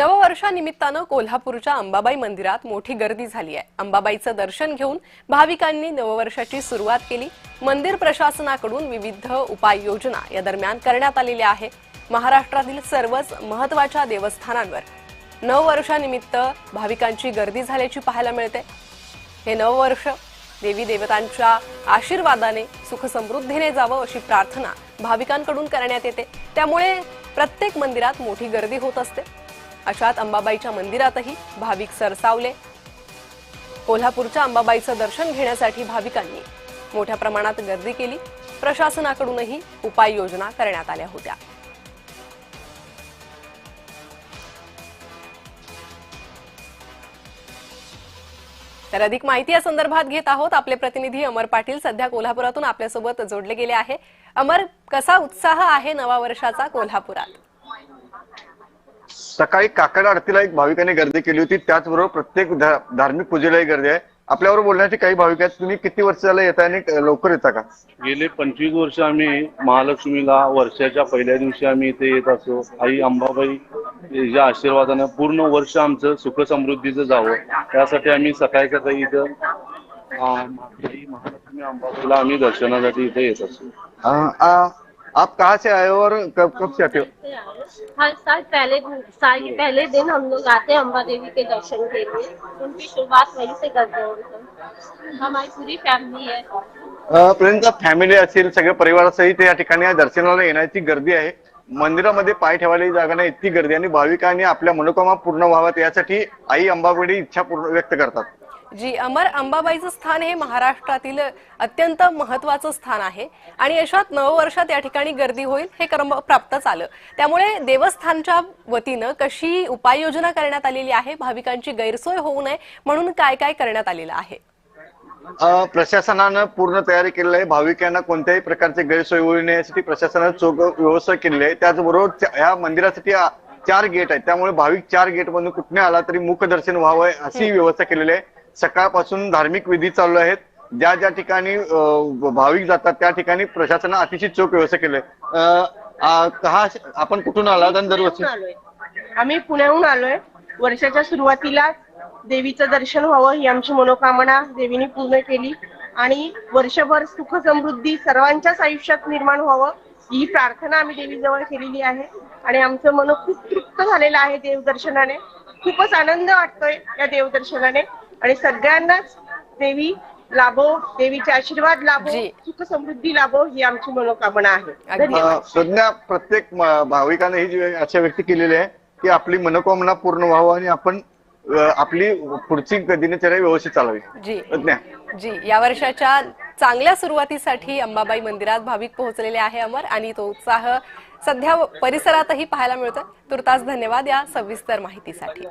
नववर्षानिमित्तानं कोल्हापूरच्या अंबाबाई मंदिरात मोठी गर्दी झाली आहे। अंबाबाईचं दर्शन घेऊन भाविकांनी नववर्षाची सुरुवात केली। मंदिर प्रशासनाकडून विविध उपाययोजना या दरम्यान करण्यात आलेल्या आहे। महाराष्ट्रातील सर्वच महत्त्वाच्या देवस्थानांवर नववर्षानिमित्त भाविकांची गर्दी झाल्याची पाहायला मिळते। हे नववर्ष देवी देवतांच्या आशीर्वादाने सुख समृद्धीने जावं अशी प्रार्थना भाविकांकडून करण्यात येते। त्यामुळे प्रत्येक मंदिरात मोठी गर्दी होत असते। अशात अंबाबाईच्या मंदिरातही भाविक सरसावले। कोल्हापूरच्या अंबाबाईचं दर्शन घेण्यासाठी भाविकांनी मोठ्या प्रमाणात गर्दी केली। प्रशासनाकडूनही उपाययोजना करण्यात आल्या होत्या। तर अधिक माहिती या संदर्भात घेत आहोत। आपले प्रतिनिधी अमर पाटील सध्या कोल्हापुरातून आपल्यासोबत जोडले गेले आहे। अमर, कसा उत्साह आहे नवा वर्षाचा कोल्हापुरात? सकाळी काकड आरतीला एक भाविकांनी गर्दी केली होती, त्याचबरोबर प्रत्येक धार्मिक पूजेलाही गर्दी आहे। आपल्यावर बोलण्याची काही भाविक आहेत। तुम्ही किती वर्ष झालं येता आणि लवकर येता का? गेले 25 वर्ष आम्ही महालक्ष्मीला वर्षाच्या पहिल्या दिवशी आम्ही इथे येत असतो। आई अंबाबाई या आशीर्वादाने पूर्ण वर्ष आमचं सुख समृद्धीचं जावं त्यासाठी आम्ही सकाळी इथं महालक्ष्मी अंबाबाईला आम्ही दर्शनासाठी इथे येत असतो। आप कहाँ से आए और कब से आते हो? हर साल पहले दिन हम लोग आते हैं अम्बा देवी के दर्शन के लिए। उनकी शुरुआत वहीं से करते हैं। हमारी पूरी फैमिली है। पर्यंत फॅमिली असेल, सगळ्या परिवारासहित या ठिकाणी दर्शनाला येण्याची गर्दी आहे। मंदिरामध्ये पाय ठेवायला जागा नाही, इतकी गर्दी, आणि भाविकांनी आपल्या मनोकामना पूर्ण व्हाव्यात यासाठी आई अंबाबाई इच्छा व्यक्त करतात। जी अमर, अंबाबाईचं स्थान हे महाराष्ट्रातील अत्यंत महत्त्वाचं स्थान आहे आणि अशात नववर्षात या ठिकाणी गर्दी होईल हे क्रम प्राप्त आलं। त्यामुळे देवस्थानच्या वतीनं कशी उपाययोजना करण्यात आलेली आहे, भाविकांची गैरसोय होऊ नये म्हणून काय काय करण्यात आलेलं आहे? प्रशासनानं पूर्ण तयारी केलेली आहे। भाविकांना कोणत्याही प्रकारची गैरसोय होऊ नये यासाठी प्रशासनानं चोख व्यवस्था केलेली आहे। त्याचबरोबर या मंदिरासाठी 4 गेट आहेत, त्यामुळे भाविक 4 गेट मधून कुठने आला तरी मुखदर्शन व्हावं अशी व्यवस्था केलेली आहे। सकाळपासून धार्मिक विधी चालू आहेत। ज्या ज्या ठिकाणी भाविक जातात त्या ठिकाणी प्रशासनाने अतिशय चोख व्यवस्था केली आहे। आपण कुठून आलात आणि दरवर्षी? आम्ही पुण्याहून आलोय। वर्षाच्या सुरुवातीला देवीचं दर्शन व्हावं ही आमची मनोकामना देवीने पूर्ण केली आणि वर्षभर सुख समृद्धी सर्वांच्याच आयुष्यात निर्माण व्हावं ही प्रार्थना आम्ही देवीजवळ केलेली आहे आणि आमचं मन खूप तृप्त झालेलं आहे देवदर्शनाने। खूपच आनंद वाटतोय या देवदर्शनाने आणि सगळ्यांनाच देवी लाभो, देवीचे आशीर्वाद लाभो, सुख समृद्धी लाभो ही आमची मनोकामना आहे। सध्या प्रत्येक भाविकाने ही अशा व्यक्त केलेली आहे की आपली मनोकामना पूर्ण व्हावं आणि आपण आपली पुढची दिनचर्या व्यवस्थित चालावी। जी या वर्षाच्या चांगल्या सुरुवातीसाठी अंबाबाई मंदिरात भाविक पोहोचलेले आहे अमर, आणि तो उत्साह सध्या परिसरातही पाहायला मिळतोय। तुर्तास धन्यवाद या सविस्तर माहितीसाठी।